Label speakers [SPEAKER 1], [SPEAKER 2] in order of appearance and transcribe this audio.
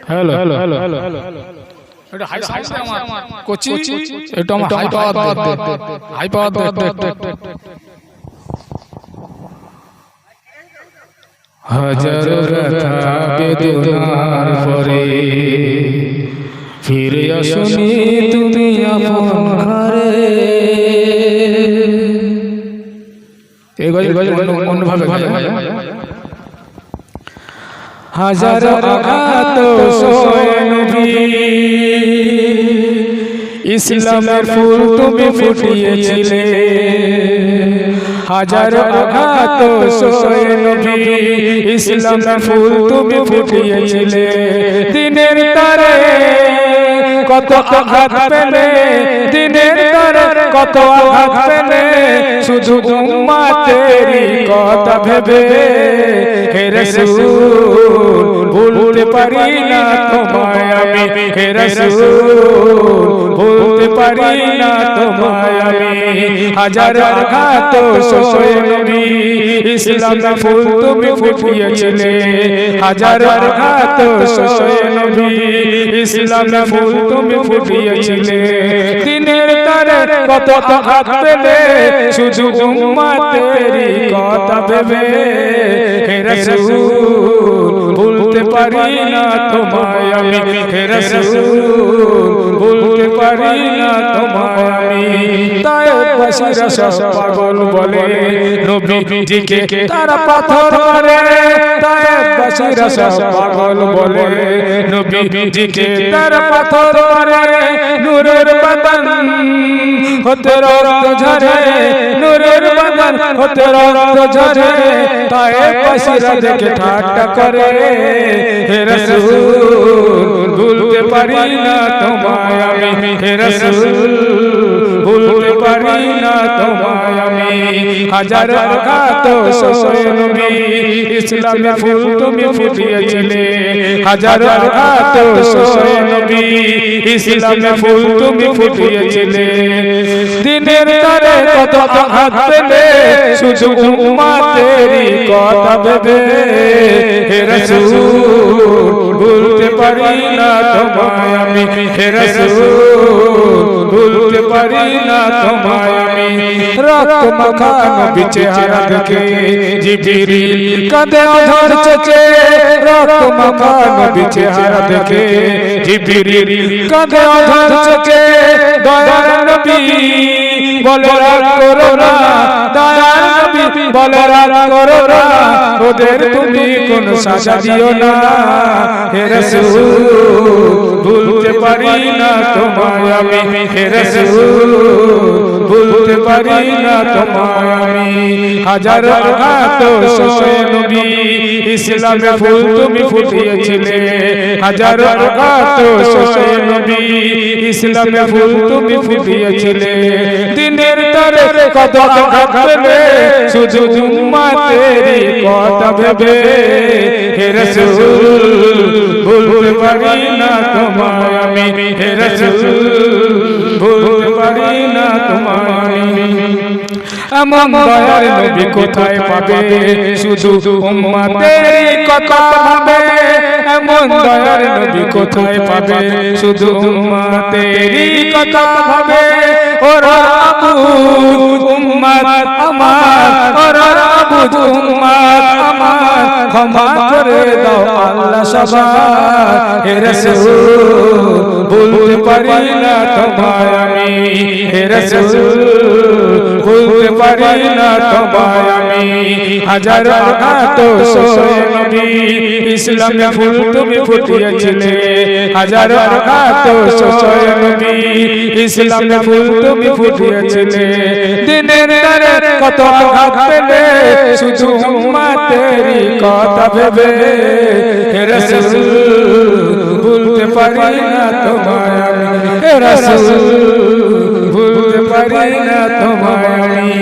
[SPEAKER 1] Hello hello hello hello এটা high size আমার কোচি এটা আমার হাই পাওয়ার হাই পাওয়ার হাজারো ব্যথা বেদনার পরে ফিরে আসনি তুমি আপন ঘরে। এই গজল অন্য ভাবে হাজারো আঘাত সয়ে নবী ইসলামের ফুল তুমি ফুটিয়েছিলে। হাজারো আঘাত সয়ে নবী ইসলামের ফুল তুমি ফুটিয়েছিলে। দিনের তারে কত আঘাত পেলে, দিনের তারে কত আঘাত পেলে, শুধু উম্মতেরই কথা ভেবে হে রাসূল ভুলতে পারি না তোমায় আমি। হে রাসূল ভুলতে পারি না তোমায় আমি। হাজার আঘাত সয়ে নবী ইসলামের ফুল তুমি ফুটিয়েছিলে। হাজার আঘাত সয়ে নবী ইসলামের ফুল তুমি ফুটিয়েছিলে। দিনের তারে কত আঘাত পেলে, শুধু উম্মতেরই কথা ভেবে হে রাসূল ভুলতে পারি না তোমায় আমি। হে রাসূল ভুলতে পারি না তোমায় আমি। তায়েফবাসীরা সব পাগল বলে নবীজিকে তারা পাথর মারে। তায়েফবাসীরা সব পাগল বলে নবীজিকে তারা পাথর মারে। নূরের বাদন হতে রক্ত ঝরে, নূরের বাদন হতে রক্ত ঝরে। তায়েফবাসীরা দেখে ঠাট্টা করে হে রাসূল ভুলতে পারি না তোমায় আমি। হে রাসূল ভুলতে পারি না তোমায় আমি। হাজার আঘাত সয়ে নবী ইসলামের ফুল তুমি ফুটিয়েছিলে। হাজার আঘাত সয়ে নবী ইসলামের ফুল তুমি ফুটিয়েছিলে। দিনের তারে কত আঘাত পেলে, শুধু উম্মতেরই কথা ভেবে হে রাসূল ভুলতে পারি না তোমায় আমি। হে রাসূল ভুলতে পারি না তোমায় আমি। রক্ত মাখা নবী চেহারা দেখে জিবরিল কাঁদে অঝর চেচে। রক্ত মাখা নবী চেহারা দেখে জিবরিল কাঁদে অঝর চেচে। দয়ার নবী বলে রাগ করো না, দয়ার নবী বলে রাগ করো না, ওদের তুমি কোন সাজা দিও না। হে রাসূল ভুলতে পারি না তোমায় আমি। হে রাসূল ভুলতে পারি না তোমায় আমি। হাজার আঘাত সয়ে নবী ইসলামের ফুল তুমি ফুটিয়েছিলে। হাজার আঘাত সয়ে নবী ইসলামের ফুল তুমি ফুটিয়েছিলে। দিনের তারে কত আঘাত পেলে, শুধু উম্মতেরই কথা ভেবে হে রাসূল ভুলতে পারি না তোমায় আমি। হে রাসূল ভুলতে পারি না তোমায় আমি। এমন দয়ার নবী কোথায় পাবে, শুধু উম্মতেরই কথা ভাবে। এমন দয়ার নবী কোথায় পাবে, শুধু উম্মতেরই কথা ভাবে। ওরা আবুদ উম্মত আমার, ওরা আবুদ উম্মত আমার, ক্ষমা করে দাও আল্লাহ সবার। হে রাসূল ভুলতে পারি না তোমায় আমি। হে রাসূল ভুলতে পারি না তোমায় আমি। হাজার আঘাত সয়ে নবী ইসলামের ফুল তুমি ফুটিয়েছিলে। হাজার আঘাত সয়ে নবী ইসলামের ফুল তুমি ফুটিয়েছিলে। দিনের তারে কত আঘাত পেলে, শুধু উম্মতেরই কথা ভেবে হে রাসূল ভুলতে পারি না তোমায় আমি। হে রাসূল ভুলতে পারি না তোমায় আমি।